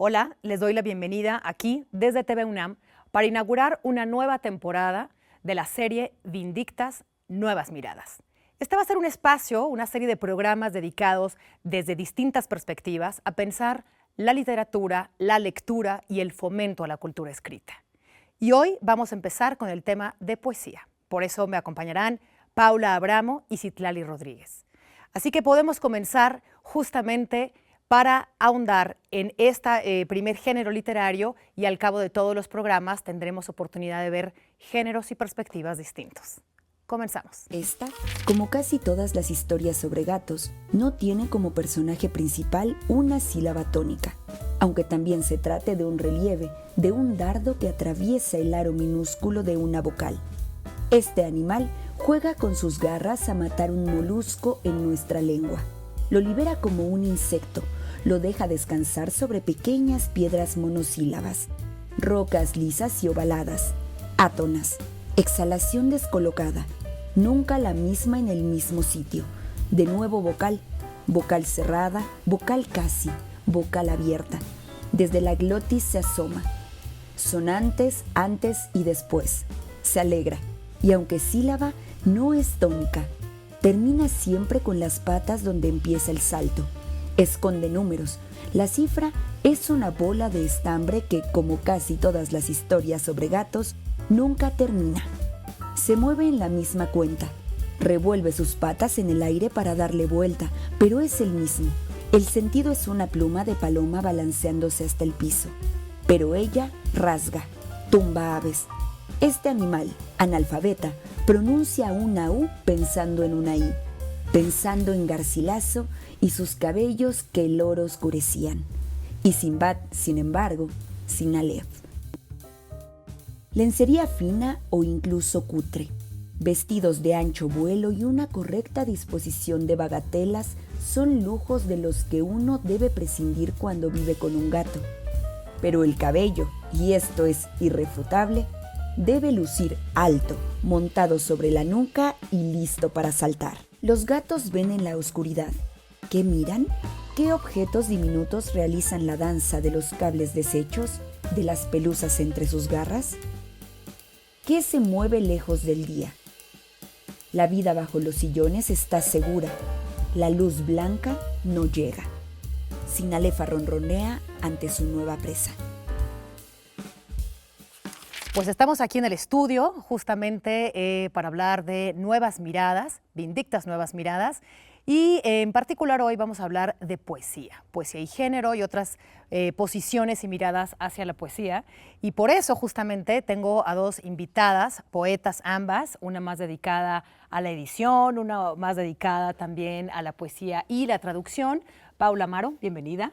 Hola, les doy la bienvenida aquí desde TV UNAM para inaugurar una nueva temporada de la serie Vindictas Nuevas Miradas. Este va a ser un espacio, una serie de programas dedicados desde distintas perspectivas a pensar la literatura, la lectura y el fomento a la cultura escrita. Y hoy vamos a empezar con el tema de poesía. Por eso me acompañarán Paula Abramo y Citlali Rodríguez. Así que podemos comenzar justamente para ahondar en este primer género literario y al cabo de todos los programas tendremos oportunidad de ver géneros y perspectivas distintos. Comenzamos. Esta, como casi todas las historias sobre gatos, no tiene como personaje principal una sílaba tónica, aunque también se trate de un relieve, de un dardo que atraviesa el aro minúsculo de una vocal. Este animal juega con sus garras a matar un molusco en nuestra lengua. Lo libera como un insecto, lo deja descansar sobre pequeñas piedras monosílabas, rocas lisas y ovaladas, átonas, exhalación descolocada, nunca la misma en el mismo sitio, de nuevo vocal, vocal cerrada, vocal casi, vocal abierta, desde la glotis se asoma, sonantes antes y después, se alegra, y aunque sílaba no es tónica, termina siempre con las patas donde empieza el salto. Esconde números. La cifra es una bola de estambre que, como casi todas las historias sobre gatos, nunca termina. Se mueve en la misma cuenta. Revuelve sus patas en el aire para darle vuelta, pero es el mismo. El sentido es una pluma de paloma balanceándose hasta el piso. Pero ella rasga, tumba aves. Este animal, analfabeta, pronuncia una U pensando en una I, pensando en Garcilaso y sus cabellos que el oro oscurecían. Y Sinbad, sin embargo, sin Aleph. Lencería fina o incluso cutre, vestidos de ancho vuelo y una correcta disposición de bagatelas son lujos de los que uno debe prescindir cuando vive con un gato. Pero el cabello, y esto es irrefutable, debe lucir alto, montado sobre la nuca y listo para saltar. Los gatos ven en la oscuridad. ¿Qué miran? ¿Qué objetos diminutos realizan la danza de los cables deshechos, de las pelusas entre sus garras? ¿Qué se mueve lejos del día? La vida bajo los sillones está segura. La luz blanca no llega. Sinalefa ronronea ante su nueva presa. Pues estamos aquí en el estudio justamente para hablar de nuevas miradas, Vindictas Nuevas Miradas, y en particular hoy vamos a hablar de poesía y género y otras posiciones y miradas hacia la poesía. Y por eso justamente tengo a dos invitadas, poetas ambas, una más dedicada a la edición, una más dedicada también a la poesía y la traducción. Paula Amaro, bienvenida.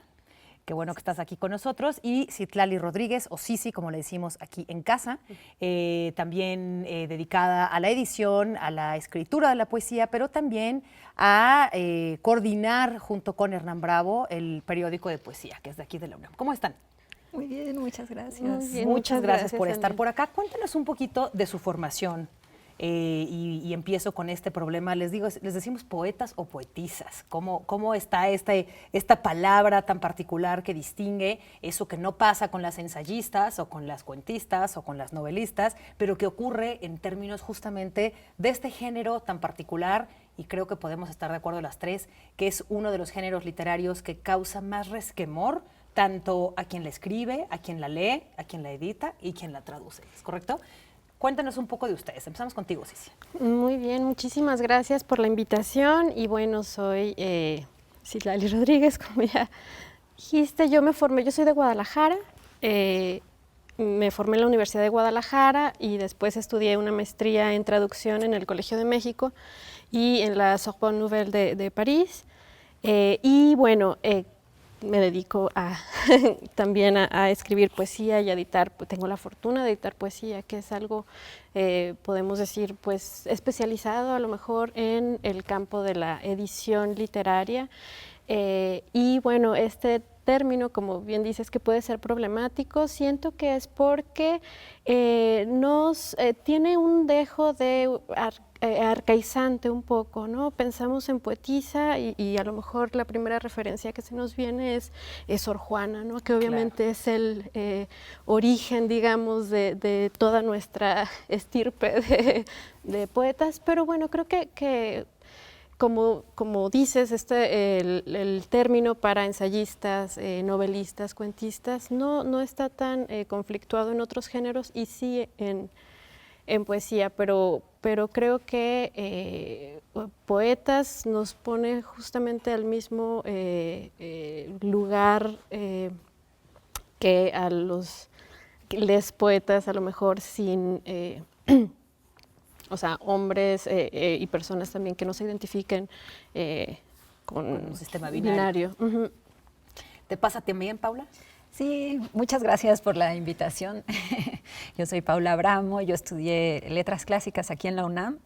Qué bueno que estás aquí con nosotros. Y Citlali Rodríguez, o Cici, como le decimos aquí en casa, también dedicada a la edición, a la escritura de la poesía, pero también a coordinar junto con Hernán Bravo el periódico de poesía, que es de aquí de la UNAM. ¿Cómo están? Muy bien, muchas gracias. Muy bien, muchas gracias por estar por acá. Cuéntanos un poquito de su formación. Y empiezo con este problema. Les decimos poetas o poetisas. ¿Cómo está esta palabra tan particular que distingue eso que no pasa con las ensayistas o con las cuentistas o con las novelistas, pero que ocurre en términos justamente de este género tan particular? Y creo que podemos estar de acuerdo las tres, que es uno de los géneros literarios que causa más resquemor tanto a quien la escribe, a quien la lee, a quien la edita y quien la traduce. ¿Es correcto? Cuéntanos un poco de ustedes. Empezamos contigo, Cici. Muy bien, muchísimas gracias por la invitación. Y bueno, soy Citlali Rodríguez, como ya dijiste. Yo soy de Guadalajara. Me formé en la Universidad de Guadalajara y después estudié una maestría en traducción en el Colegio de México y en la Sorbonne Nouvelle de París. Y bueno, me dedico también a escribir poesía y a editar. Tengo la fortuna de editar poesía, que es algo, podemos decir, pues especializado a lo mejor en el campo de la edición literaria. Y bueno, este término, como bien dices, que puede ser problemático, siento que es porque tiene un dejo de arcaizante un poco, ¿no? Pensamos en poetisa y a lo mejor la primera referencia que se nos viene es Sor Juana, ¿no? Que obviamente es el origen, digamos, de toda nuestra estirpe de poetas, pero bueno, creo que como dices, el término para ensayistas, novelistas, cuentistas, no está tan conflictuado en otros géneros y sí en poesía, pero creo que poetas nos pone justamente al mismo lugar que a les poetas, a lo mejor sin... o sea, hombres y personas también que no se identifiquen con un sistema binario. Uh-huh. ¿Te pasa también, Paula? Sí, muchas gracias por la invitación. Yo soy Paula Abramo, yo estudié letras clásicas aquí en la UNAM,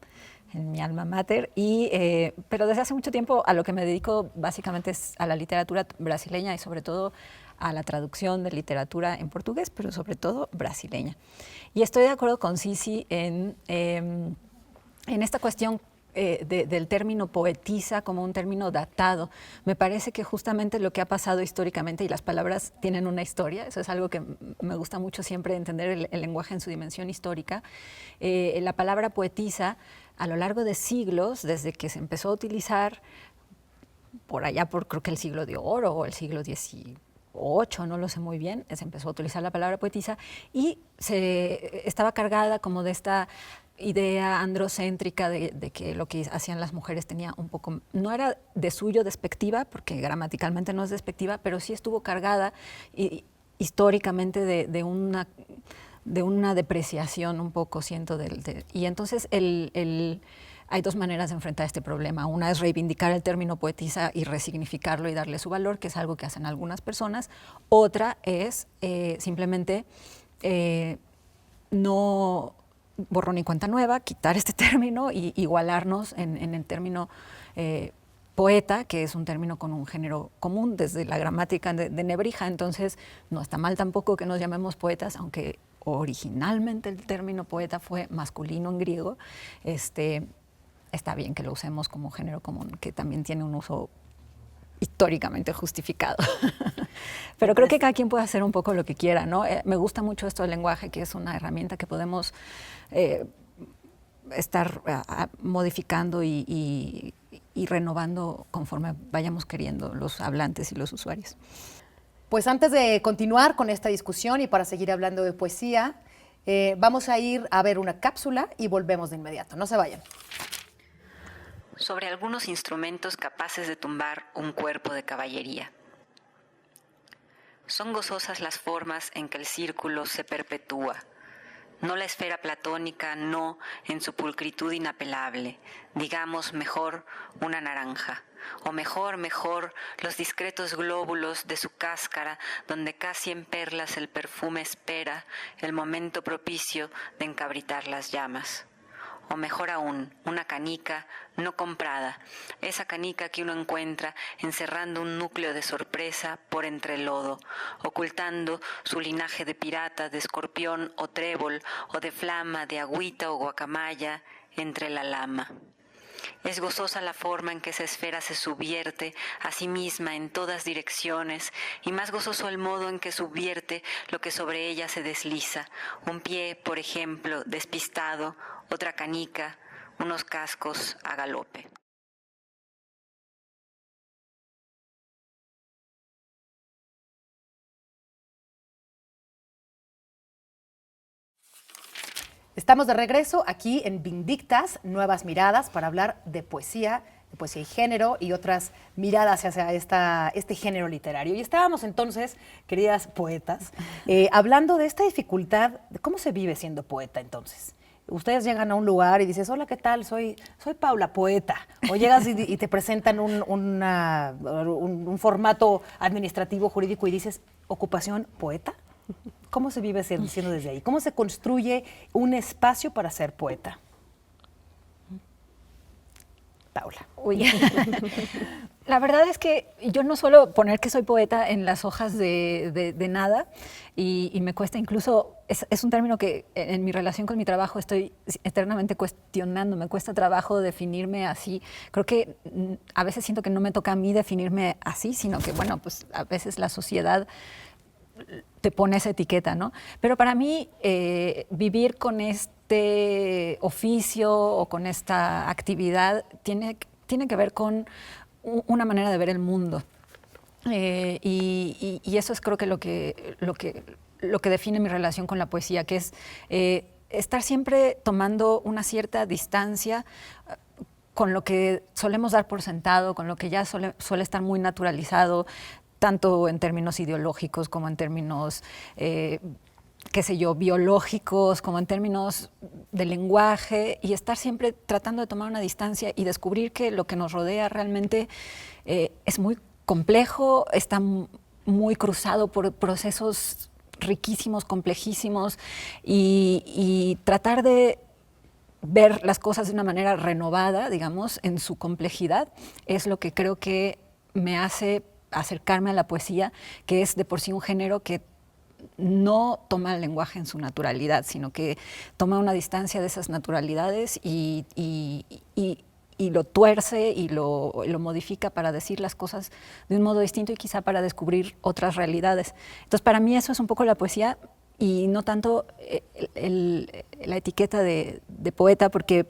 en mi alma mater, pero desde hace mucho tiempo a lo que me dedico básicamente es a la literatura brasileña y sobre todo a la traducción de literatura en portugués, pero sobre todo brasileña. Y estoy de acuerdo con Sisi en esta cuestión del término poetisa como un término datado. Me parece que justamente lo que ha pasado históricamente, y las palabras tienen una historia, eso es algo que me gusta mucho siempre entender el lenguaje en su dimensión histórica. La palabra poetisa, a lo largo de siglos, desde que se empezó a utilizar por allá por creo que el siglo de oro o el siglo XVIII, no lo sé muy bien, se empezó a utilizar la palabra poetisa y estaba cargada como de esta idea androcéntrica de que lo que hacían las mujeres tenía un poco, no era de suyo despectiva, porque gramaticalmente no es despectiva, pero sí estuvo cargada históricamente de una depreciación un poco, siento, y entonces hay dos maneras de enfrentar este problema. Una es reivindicar el término poetisa y resignificarlo y darle su valor, que es algo que hacen algunas personas. Otra es simplemente no borrón y cuenta nueva, quitar este término y igualarnos en el término poeta, que es un término con un género común desde la gramática de Nebrija. Entonces no está mal tampoco que nos llamemos poetas, aunque originalmente el término poeta fue masculino en griego. Está bien que lo usemos como género común, que también tiene un uso históricamente justificado. Pero creo que cada quien puede hacer un poco lo que quiera, ¿no? Me gusta mucho esto del lenguaje, que es una herramienta que podemos estar modificando y renovando conforme vayamos queriendo los hablantes y los usuarios. Pues antes de continuar con esta discusión y para seguir hablando de poesía, vamos a ir a ver una cápsula y volvemos de inmediato. No se vayan. Sobre algunos instrumentos capaces de tumbar un cuerpo de caballería. Son gozosas las formas en que el círculo se perpetúa, no la esfera platónica, no en su pulcritud inapelable, digamos mejor una naranja, o mejor los discretos glóbulos de su cáscara, donde casi en perlas el perfume espera el momento propicio de encabritar las llamas. O mejor aún, una canica no comprada, esa canica que uno encuentra encerrando un núcleo de sorpresa por entre el lodo, ocultando su linaje de pirata, de escorpión o trébol, o de flama, de agüita o guacamaya entre la lama. Es gozosa la forma en que esa esfera se subvierte a sí misma en todas direcciones, y más gozoso el modo en que subvierte lo que sobre ella se desliza. Un pie, por ejemplo, despistado, otra canica, unos cascos a galope. Estamos de regreso aquí en Vindictas, Nuevas Miradas, para hablar de poesía y género y otras miradas hacia este género literario. Y estábamos entonces, queridas poetas, hablando de esta dificultad, de cómo se vive siendo poeta entonces. Ustedes llegan a un lugar y dices, hola, ¿qué tal? Soy Paula, poeta. O llegas y te presentan un formato administrativo, jurídico y dices, ¿ocupación poeta? ¿Cómo se vive siendo desde ahí? ¿Cómo se construye un espacio para ser poeta? Paula. Uy. La verdad es que yo no suelo poner que soy poeta en las hojas de nada y me cuesta incluso, es un término que en mi relación con mi trabajo estoy eternamente cuestionando, me cuesta trabajo definirme así. Creo que a veces siento que no me toca a mí definirme así, sino que, bueno, pues a veces la sociedad te pone esa etiqueta, ¿no? Pero para mí vivir con este oficio o con esta actividad tiene que ver con una manera de ver el mundo. Y eso es creo que lo que define mi relación con la poesía, que es estar siempre tomando una cierta distancia con lo que solemos dar por sentado, con lo que ya suele estar muy naturalizado, tanto en términos ideológicos como en términos qué sé yo, biológicos, como en términos de lenguaje, y estar siempre tratando de tomar una distancia y descubrir que lo que nos rodea realmente es muy complejo, está muy cruzado por procesos riquísimos, complejísimos, y tratar de ver las cosas de una manera renovada, digamos, en su complejidad, es lo que creo que me hace acercarme a la poesía, que es de por sí un género que no toma el lenguaje en su naturalidad, sino que toma una distancia de esas naturalidades y lo tuerce y lo modifica para decir las cosas de un modo distinto y quizá para descubrir otras realidades. Entonces, para mí eso es un poco la poesía y no tanto la etiqueta de poeta, porque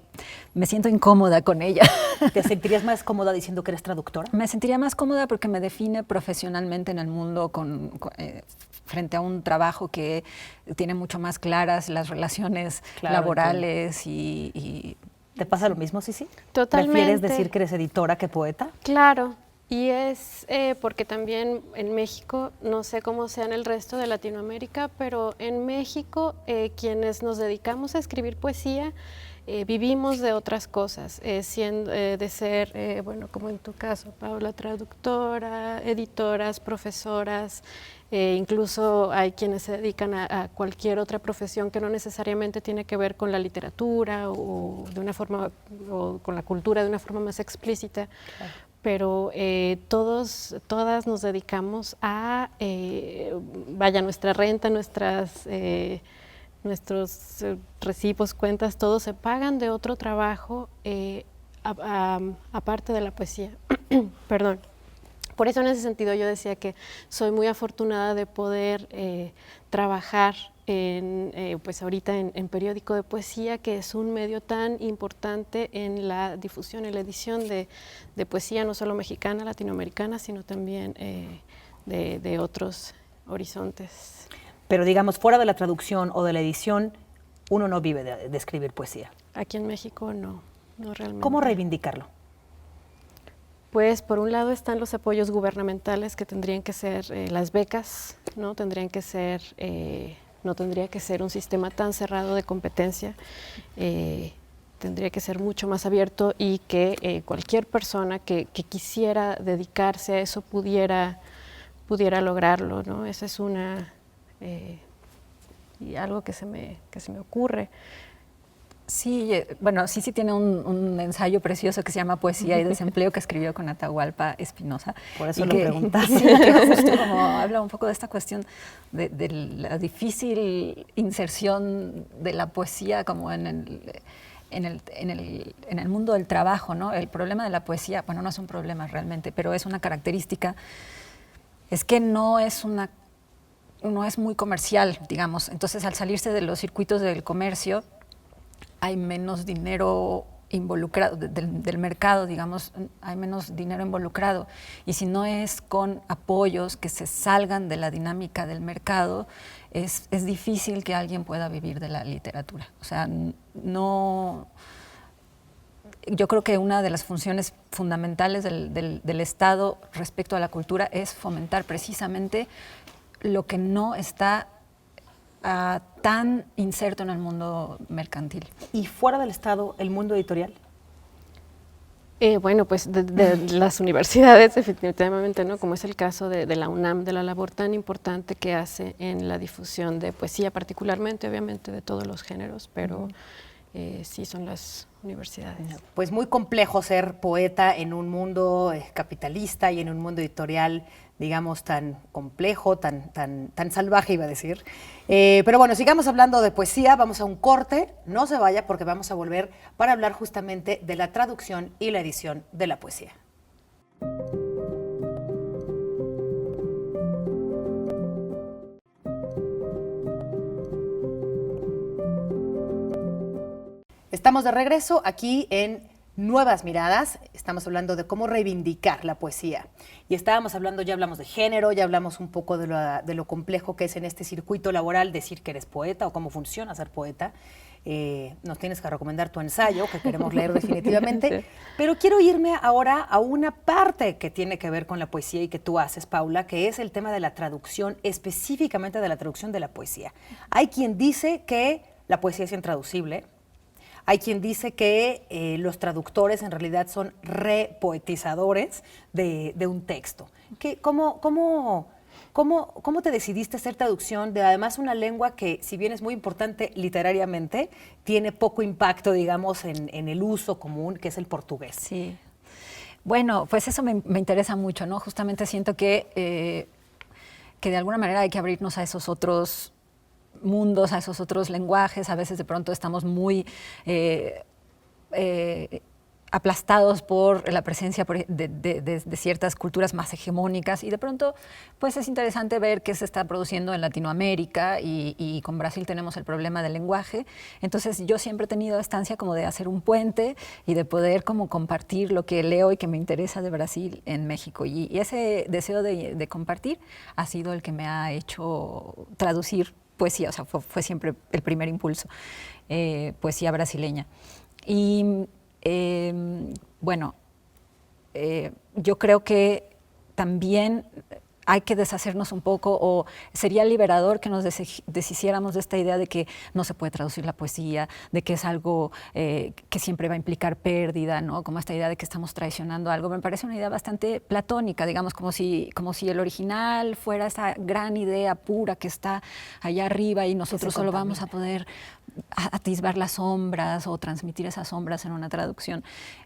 me siento incómoda con ella. ¿Te sentirías más cómoda diciendo que eres traductora? Me sentiría más cómoda porque me define profesionalmente en el mundo frente a un trabajo que tiene mucho más claras las relaciones laborales y ¿Te pasa lo mismo, Sisi? Totalmente. ¿Prefieres decir que eres editora que poeta? Claro, y es porque también en México, no sé cómo sea en el resto de Latinoamérica, pero en México quienes nos dedicamos a escribir poesía vivimos de otras cosas, de ser, bueno, como en tu caso, Paula, traductora, editoras, profesoras, incluso hay quienes se dedican a cualquier otra profesión que no necesariamente tiene que ver con la literatura o de una forma, o con la cultura de una forma más explícita. Claro. Pero todas nos dedicamos a, vaya, nuestra renta, nuestros recibos, cuentas, todos se pagan de otro trabajo aparte de la poesía. Perdón. Por eso en ese sentido yo decía que soy muy afortunada de poder trabajar pues ahorita en periódico de poesía, que es un medio tan importante en la difusión y la edición de poesía, no solo mexicana, latinoamericana, sino también de otros horizontes. Pero digamos, fuera de la traducción o de la edición, uno no vive de escribir poesía. Aquí en México no realmente. ¿Cómo reivindicarlo? Pues por un lado están los apoyos gubernamentales que tendrían que ser las becas, ¿no? No tendría que ser un sistema tan cerrado de competencia, tendría que ser mucho más abierto y que cualquier persona que quisiera dedicarse a eso pudiera lograrlo, ¿no? Esa es y algo que se me ocurre. Sí, bueno, sí tiene un ensayo precioso que se llama Poesía y Desempleo, que escribió con Atahualpa Espinosa. Por eso lo preguntaste. Sí, que justo como habla un poco de esta cuestión de la difícil inserción de la poesía como en el mundo del trabajo, ¿no? El problema de la poesía, bueno, no es un problema realmente, pero es una característica, es que no es muy comercial, digamos. Entonces, al salirse de los circuitos del comercio, hay menos dinero involucrado, del mercado, digamos, hay menos dinero involucrado. Y si no es con apoyos que se salgan de la dinámica del mercado, es difícil que alguien pueda vivir de la literatura. O sea, no... Yo creo que una de las funciones fundamentales del Estado respecto a la cultura es fomentar precisamente lo que no está tan inserto en el mundo mercantil. ¿Y fuera del Estado, el mundo editorial? Bueno, pues de las universidades definitivamente, ¿no? Como es el caso de la UNAM, de la labor tan importante que hace en la difusión de poesía, particularmente, obviamente, de todos los géneros, pero sí son las universidades. Pues muy complejo ser poeta en un mundo capitalista y en un mundo editorial, digamos, tan complejo, tan salvaje, iba a decir. Pero bueno, sigamos hablando de poesía, vamos a un corte, no se vaya porque vamos a volver para hablar justamente de la traducción y la edición de la poesía. Estamos de regreso aquí en Nuevas Miradas. Estamos hablando de cómo reivindicar la poesía. Y estábamos hablando, ya hablamos de género, ya hablamos un poco de lo complejo que es en este circuito laboral decir que eres poeta o cómo funciona ser poeta. Nos tienes que recomendar tu ensayo, que queremos leer definitivamente. Sí. Pero quiero irme ahora a una parte que tiene que ver con la poesía y que tú haces, Paula, que es el tema de la traducción, específicamente de la traducción de la poesía. Hay quien dice que la poesía es intraducible. Hay quien dice que los traductores en realidad son repoetizadores de un texto. ¿Cómo te decidiste hacer traducción de además una lengua que, si bien es muy importante literariamente, tiene poco impacto, digamos, en el uso común, que es el portugués? Sí. Bueno, pues eso me interesa mucho, ¿no? Justamente siento que de alguna manera hay que abrirnos a esos otros mundos, a esos otros lenguajes. A veces de pronto estamos muy aplastados por la presencia de ciertas culturas más hegemónicas y de pronto pues es interesante ver qué se está produciendo en Latinoamérica y con Brasil tenemos el problema del lenguaje. Entonces yo siempre he tenido esta ansia como de hacer un puente y de poder como compartir lo que leo y que me interesa de Brasil en México y ese deseo de compartir ha sido el que me ha hecho traducir poesía, o sea, fue siempre el primer impulso, poesía brasileña. Y bueno, yo creo que también hay que deshacernos un poco, o sería liberador que nos deshiciéramos de esta idea de que no se puede traducir la poesía, de que es algo que siempre va a implicar pérdida, ¿no? Como esta idea de que estamos traicionando algo. Me parece una idea bastante platónica, digamos, como si el original fuera esa gran idea pura que está allá arriba y nosotros solo vamos a poder atisbar las sombras o transmitir esas sombras en una traducción.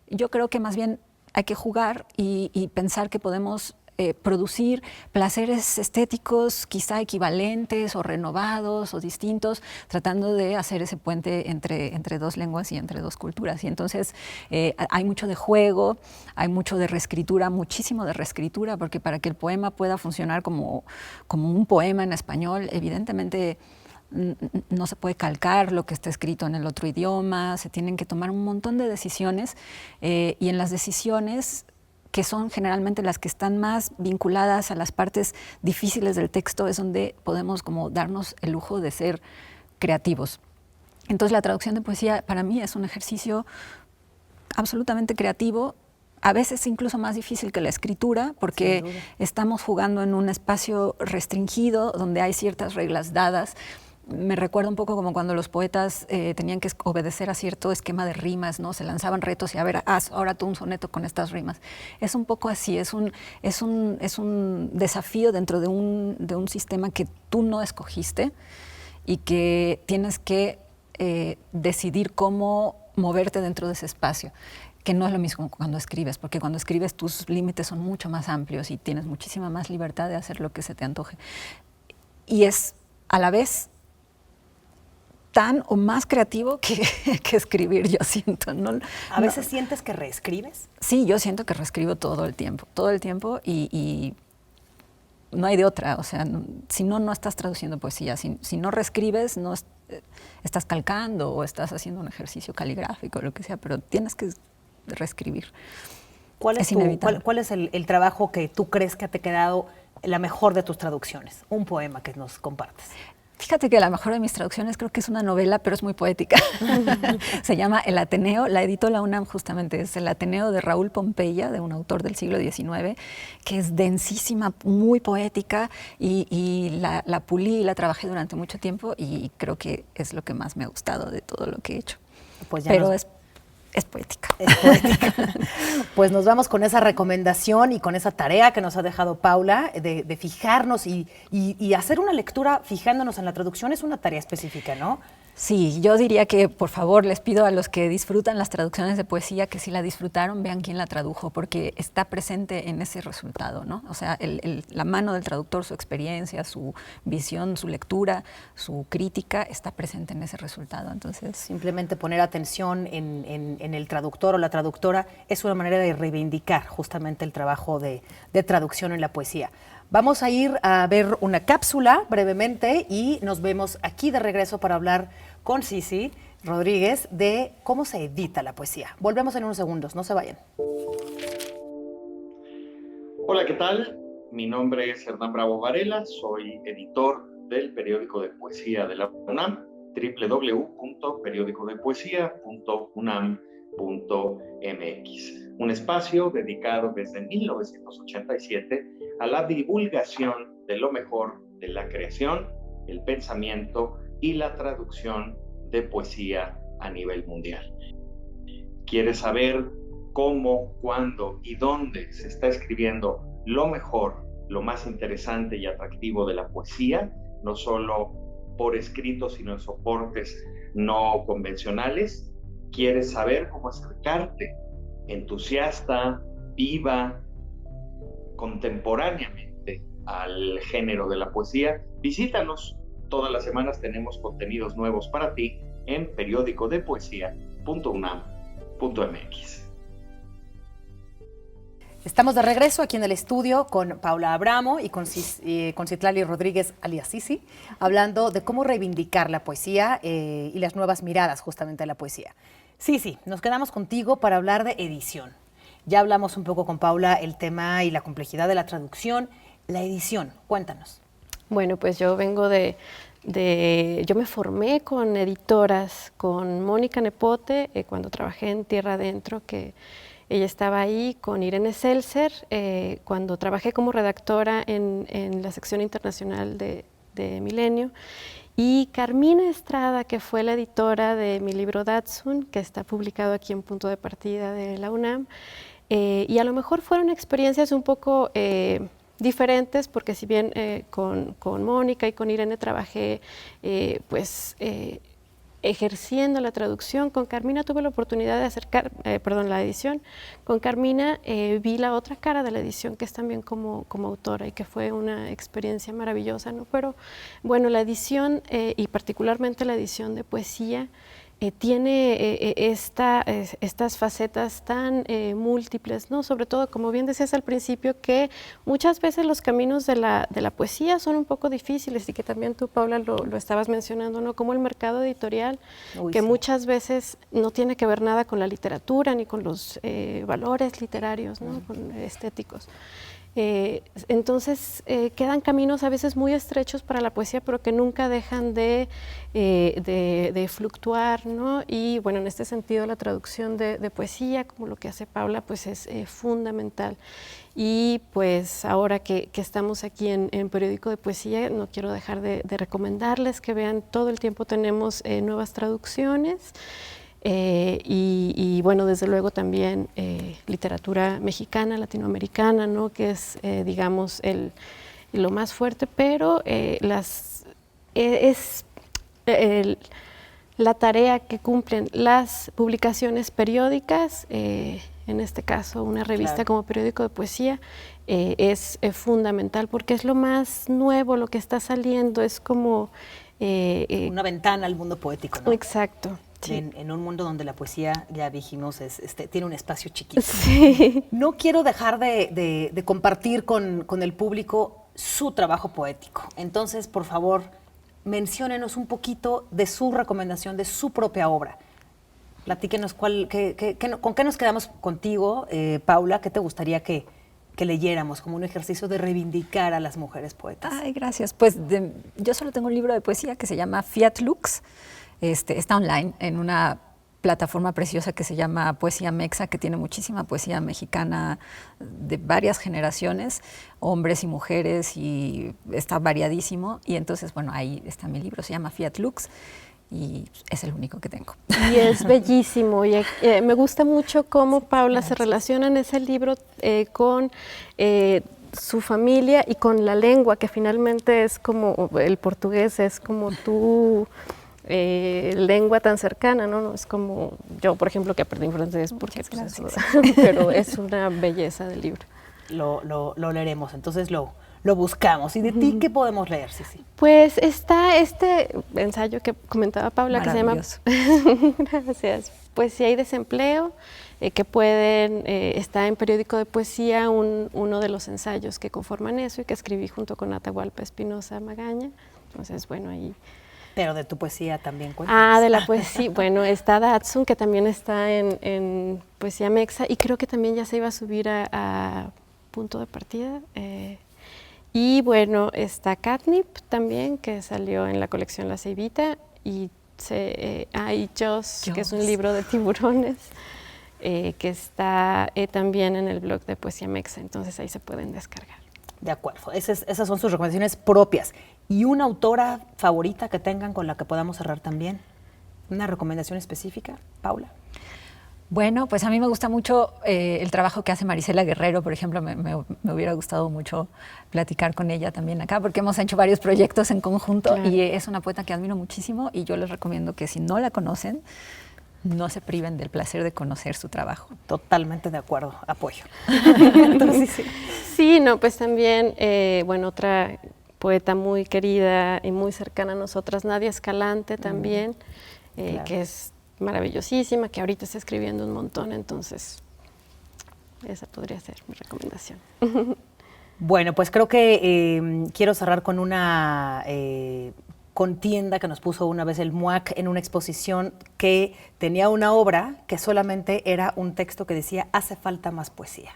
Yo creo que más bien hay que jugar y pensar que podemos producir placeres estéticos quizá equivalentes o renovados o distintos, tratando de hacer ese puente entre dos lenguas y entre dos culturas. Y entonces hay mucho de juego, hay mucho de reescritura, muchísimo de reescritura, porque para que el poema pueda funcionar como un poema en español, evidentemente no se puede calcar lo que está escrito en el otro idioma, se tienen que tomar un montón de decisiones y en las decisiones que son generalmente las que están más vinculadas a las partes difíciles del texto, es donde podemos como darnos el lujo de ser creativos. Entonces la traducción de poesía para mí es un ejercicio absolutamente creativo, a veces incluso más difícil que la escritura, porque estamos jugando en un espacio restringido, donde hay ciertas reglas dadas. Me recuerda un poco como cuando los poetas tenían que obedecer a cierto esquema de rimas, ¿no? Se lanzaban retos y a ver, haz ahora tú un soneto con estas rimas. Es un poco así, es un desafío dentro de un sistema que tú no escogiste y que tienes que decidir cómo moverte dentro de ese espacio, que no es lo mismo cuando escribes, porque cuando escribes tus límites son mucho más amplios y tienes muchísima más libertad de hacer lo que se te antoje. Y es a la vez tan o más creativo que escribir, yo siento. ¿No? ¿A veces sientes que reescribes? Sí, yo siento que reescribo todo el tiempo y no hay de otra. O sea, si no estás traduciendo poesía, si no reescribes, no estás calcando o estás haciendo un ejercicio caligráfico, lo que sea, pero tienes que reescribir. ¿Cuál es el trabajo que tú crees que te ha quedado la mejor de tus traducciones? Un poema que nos compartes. Fíjate que la mejor de mis traducciones creo que es una novela, pero es muy poética. Se llama El Ateneo, la editó la UNAM justamente, es El Ateneo de Raúl Pompeya, de un autor del siglo XIX, que es densísima, muy poética, y la pulí y la trabajé durante mucho tiempo y creo que es lo que más me ha gustado de todo lo que he hecho. Pues pero es poética. Es poética. Pues nos vamos con esa recomendación y con esa tarea que nos ha dejado Paula de fijarnos y hacer una lectura fijándonos en la traducción es una tarea específica, ¿no? Sí, yo diría que por favor les pido a los que disfrutan las traducciones de poesía que si la disfrutaron vean quién la tradujo, porque está presente en ese resultado, ¿no? O sea, la mano del traductor, su experiencia, su visión, su lectura, su crítica está presente en ese resultado. Entonces, simplemente poner atención en el traductor o la traductora es una manera de reivindicar justamente el trabajo de traducción en la poesía. Vamos a ir a ver una cápsula brevemente y nos vemos aquí de regreso para hablar con Sisi Rodríguez de cómo se edita la poesía. Volvemos en unos segundos, no se vayan. Hola, ¿qué tal? Mi nombre es Hernán Bravo Varela, soy editor del periódico de poesía de la UNAM, www.periodicodepoesia.unam.mx, un espacio dedicado desde 1987 a la divulgación de lo mejor de la creación, el pensamiento y la traducción de poesía a nivel mundial. ¿Quieres saber cómo, cuándo y dónde se está escribiendo lo mejor, lo más interesante y atractivo de la poesía, no solo por escrito, sino en soportes no convencionales? ¿Quieres saber cómo acercarte entusiasta, viva, contemporáneamente al género de la poesía? Visítanos. Todas las semanas tenemos contenidos nuevos para ti en periodicodepoesia.unam.mx. Estamos de regreso aquí en el estudio con Paula Abramo y con Citlali Rodríguez alias Sisi, hablando de cómo reivindicar la poesía y las nuevas miradas justamente de la poesía. Sisi, nos quedamos contigo para hablar de edición. Ya hablamos un poco con Paula el tema y la complejidad de la traducción. La edición, cuéntanos. Bueno, pues yo vengo yo me formé con editoras, con Mónica Nepote, cuando trabajé en Tierra Adentro, que ella estaba ahí, con Irene Seltzer, cuando trabajé como redactora en la sección internacional de Milenio, y Carmina Estrada, que fue la editora de mi libro Datsun, que está publicado aquí en Punto de Partida de la UNAM, y a lo mejor fueron experiencias un poco diferentes, porque si bien con Mónica y con Irene trabajé ejerciendo la traducción, con Carmina tuve la oportunidad de la edición. Con Carmina vi la otra cara de la edición, que es también como autora, y que fue una experiencia maravillosa, ¿no? Pero bueno, la edición y particularmente la edición de poesía tiene estas facetas tan múltiples, ¿no? Sobre todo, como bien decías al principio, que muchas veces los caminos de la poesía son un poco difíciles, y que también tú, Paula, lo estabas mencionando, ¿no? Como el mercado editorial, que muchas veces no tiene que ver nada con la literatura ni con los valores literarios, ¿no? Con estéticos. Entonces quedan caminos a veces muy estrechos para la poesía, pero que nunca dejan de fluctuar, ¿no? Y bueno, en este sentido la traducción de poesía, como lo que hace Paula, pues es fundamental. Y pues ahora que estamos aquí en Periódico de Poesía, no quiero dejar de recomendarles que vean, todo el tiempo tenemos nuevas traducciones. Y bueno, desde luego también literatura mexicana, latinoamericana, ¿no? Que es, digamos, lo más fuerte, pero la tarea que cumplen las publicaciones periódicas, en este caso una revista como Periódico de Poesía, es fundamental, porque es lo más nuevo, lo que está saliendo, es como... una ventana al mundo poético, ¿no? Exacto. Sí. En un mundo donde la poesía, ya dijimos, tiene un espacio chiquito. Sí. No quiero dejar de compartir con el público su trabajo poético. Entonces, por favor, menciónenos un poquito de su recomendación, de su propia obra. Platíquenos con qué nos quedamos contigo, Paula. ¿Qué te gustaría que leyéramos como un ejercicio de reivindicar a las mujeres poetas? Ay, gracias. Pues yo solo tengo un libro de poesía que se llama Fiat Lux. Está online en una plataforma preciosa que se llama Poesía Mexa, que tiene muchísima poesía mexicana de varias generaciones, hombres y mujeres, y está variadísimo. Y entonces, bueno, ahí está mi libro, se llama Fiat Lux, y es el único que tengo. Y es bellísimo, y me gusta mucho cómo Paula se relaciona en ese libro con su familia y con la lengua, que finalmente es como, el portugués es como lengua tan cercana, ¿no? No es como yo, por ejemplo, que aprendí francés, porque Muchas pues, gracias. pero es una belleza del libro. Lo leeremos, entonces lo buscamos. ¿Y de ti qué podemos leer, Sisi? Pues está este ensayo que comentaba Paula, que se llama Gracias, Poesía y Desempleo, que pueden, está en Periódico de Poesía, uno de los ensayos que conforman eso y que escribí junto con Atahualpa Espinosa Magaña. Entonces, bueno, ahí... Pero de tu poesía también cuentas. de la poesía, bueno, está Datsun, que también está en Poesía Mexa, y creo que también ya se iba a subir a Punto de Partida. Y bueno, está Catnip también, que salió en la colección La Ceibita, y Jaws, que es un libro de tiburones, que está también en el blog de Poesía Mexa, entonces ahí se pueden descargar. De acuerdo, esas son sus recomendaciones propias. ¿Y una autora favorita que tengan con la que podamos cerrar también? ¿Una recomendación específica, Paula? Bueno, pues a mí me gusta mucho el trabajo que hace Marisela Guerrero, por ejemplo, me hubiera gustado mucho platicar con ella también acá, porque hemos hecho varios proyectos en conjunto. Claro. Y es una poeta que admiro muchísimo y yo les recomiendo que si no la conocen, no se priven del placer de conocer su trabajo. Totalmente de acuerdo, apoyo. Entonces, sí, no, pues también, bueno, otra poeta muy querida y muy cercana a nosotras, Nadia Escalante también, claro. Que es maravillosísima, que ahorita está escribiendo un montón, entonces esa podría ser mi recomendación. Bueno, pues creo que quiero cerrar con una contienda que nos puso una vez el MUAC en una exposición que tenía una obra que solamente era un texto que decía hace falta más poesía.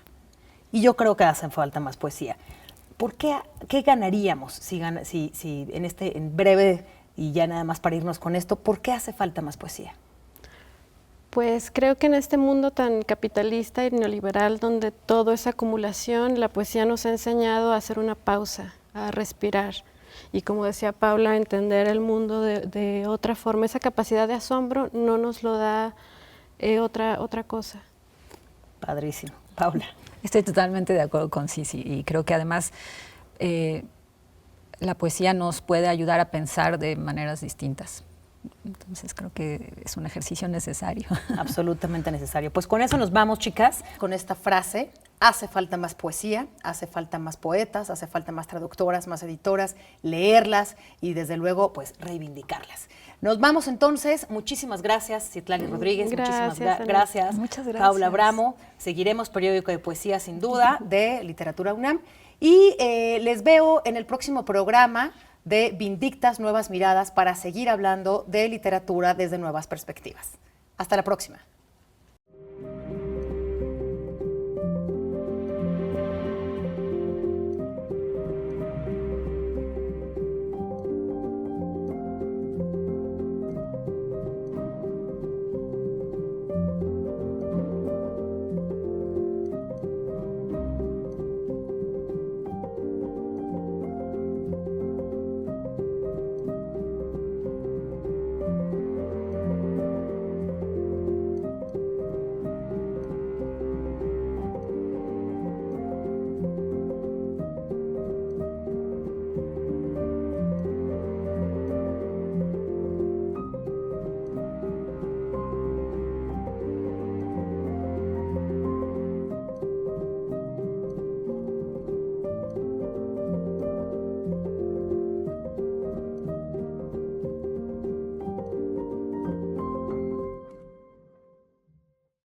Y yo creo que hace falta más poesía. ¿Por qué ganaríamos si en breve, y ya nada más para irnos con esto, por qué hace falta más poesía? Pues creo que en este mundo tan capitalista y neoliberal, donde todo es acumulación, la poesía nos ha enseñado a hacer una pausa, a respirar. Y como decía Paula, entender el mundo de otra forma. Esa capacidad de asombro no nos lo da otra cosa. Padrísimo. Paula. Estoy totalmente de acuerdo con Sisi y creo que además la poesía nos puede ayudar a pensar de maneras distintas. Entonces creo que es un ejercicio necesario. Absolutamente necesario. Pues con eso nos vamos, chicas, con esta frase. Hace falta más poesía, hace falta más poetas, hace falta más traductoras, más editoras, leerlas y desde luego pues reivindicarlas. Nos vamos entonces. Muchísimas gracias, Citlali Rodríguez. Muchísimas gracias. Muchas gracias. Paula Abramo. Seguiremos Periódico de Poesía sin duda de Literatura UNAM. Y les veo en el próximo programa de Vindictas Nuevas Miradas para seguir hablando de literatura desde nuevas perspectivas. Hasta la próxima.